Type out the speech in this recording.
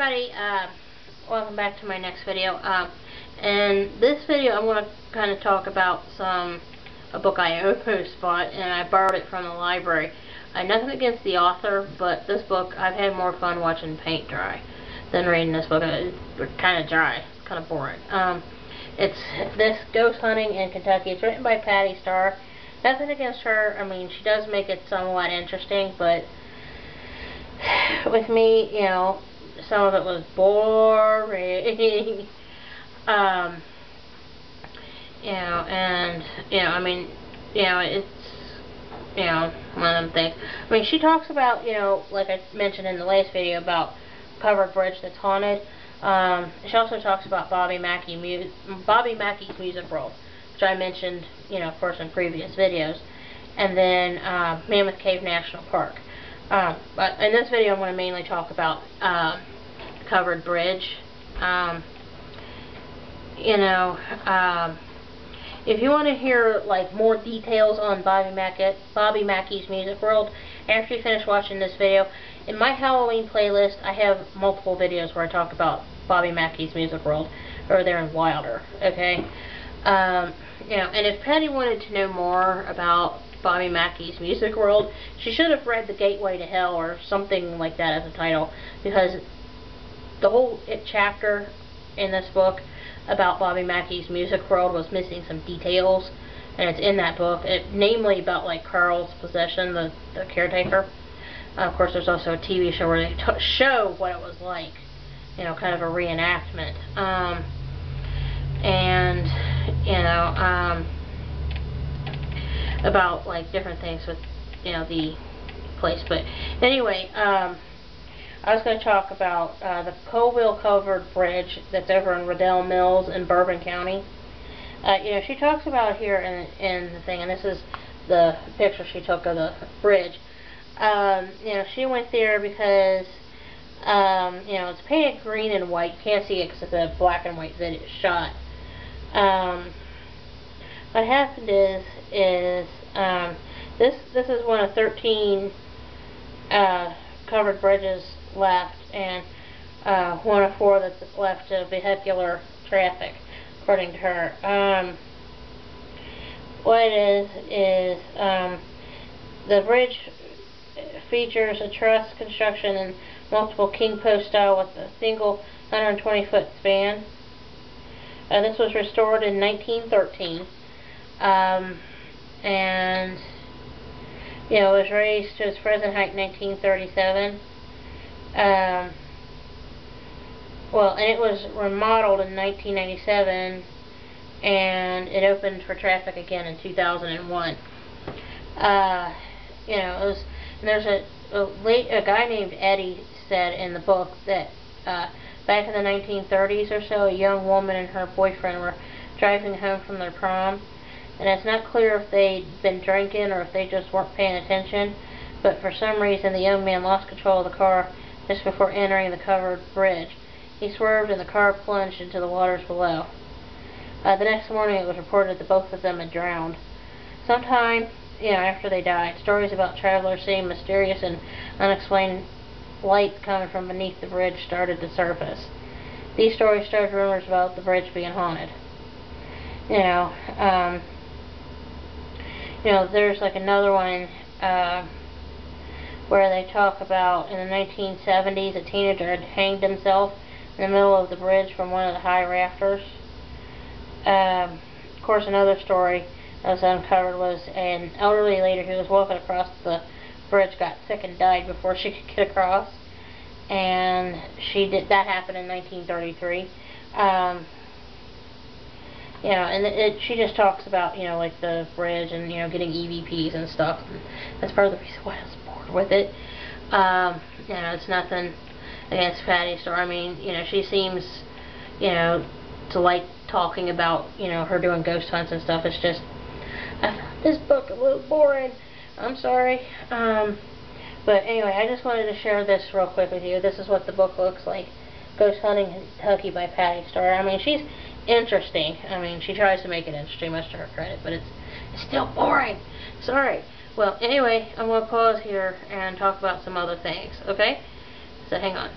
everybody, welcome back to my next video. In this video I'm going to kind of talk about a book I almost bought, and I borrowed it from the library. Nothing against the author, but this book, I've had more fun watching paint dry than reading this book. It's kind of dry, it's kind of boring. It's this Ghost Hunting in Kentucky. It's written by Patti Starr. Nothing against her. I mean, she does make it somewhat interesting, but with me, you know, some of it was boring. I mean, it's, one of them things. I mean, she talks about, like I mentioned in the last video about covered bridge that's haunted. She also talks about Bobby Mackey's Music World, which I mentioned, of course, in previous videos. And then Mammoth Cave National Park. But in this video, I'm going to mainly talk about covered bridge. If you want to hear like more details on Bobby Mackey's Music World, after you finish watching this video, in my Halloween playlist, I have multiple videos where I talk about Bobby Mackey's Music World over there in Wilder. Okay, and if Patty wanted to know more about Bobby Mackey's Music World, she should have read The Gateway to Hell or something like that as a title, because the whole chapter in this book about Bobby Mackey's Music World was missing some details, and it's in that book, namely about like Carl's possession, the caretaker. Of course, there's also a TV show where they show what it was like, kind of a reenactment, about like different things with the place. But anyway, I was going to talk about the Colville Covered Bridge that's over in Riddell Mills in Bourbon County. She talks about here in the thing, and this is the picture she took of the bridge. She went there because it's painted green and white. You can't see it because it's a black and white video shot. What happened is this is one of 13 covered bridges left, and one of 4 that's left to vehicular traffic, according to her. What it is the bridge features a truss construction and multiple king post style with a single 120-foot span. This was restored in 1913, and it was raised to its present height in 1937. And it was remodeled in 1997, and it opened for traffic again in 2001. There's a guy named Eddie said in the book that back in the 1930s or so, a young woman and her boyfriend were driving home from their prom, and it's not clear if they'd been drinking or if they just weren't paying attention, but for some reason the young man lost control of the car just before entering the covered bridge. He swerved and the car plunged into the waters below. The next morning it was reported that both of them had drowned. Sometime after they died, stories about travelers seeing mysterious and unexplained lights coming from beneath the bridge started to surface. These stories started rumors about the bridge being haunted. There's like another one where they talk about in the 1970s a teenager had hanged himself in the middle of the bridge from one of the high rafters. Of course, another story that was uncovered was an elderly lady who was walking across the bridge got sick and died before she could get across, and that happened in 1933. She just talks about, like the bridge and, getting EVPs and stuff. And that's part of the reason why I was bored with it. It's nothing against Patti Starr. I mean, she seems, to like talking about, her doing ghost hunts and stuff. It's just, I found this book a little boring. I'm sorry. But anyway, I just wanted to share this real quick with you. This is what the book looks like. Ghost Hunting in Kentucky by Patti Starr. I mean, she's interesting. I mean, she tries to make it interesting, much to her credit, but it's still boring. Sorry. Well, anyway, I'm going to pause here and talk about some other things, okay? So hang on.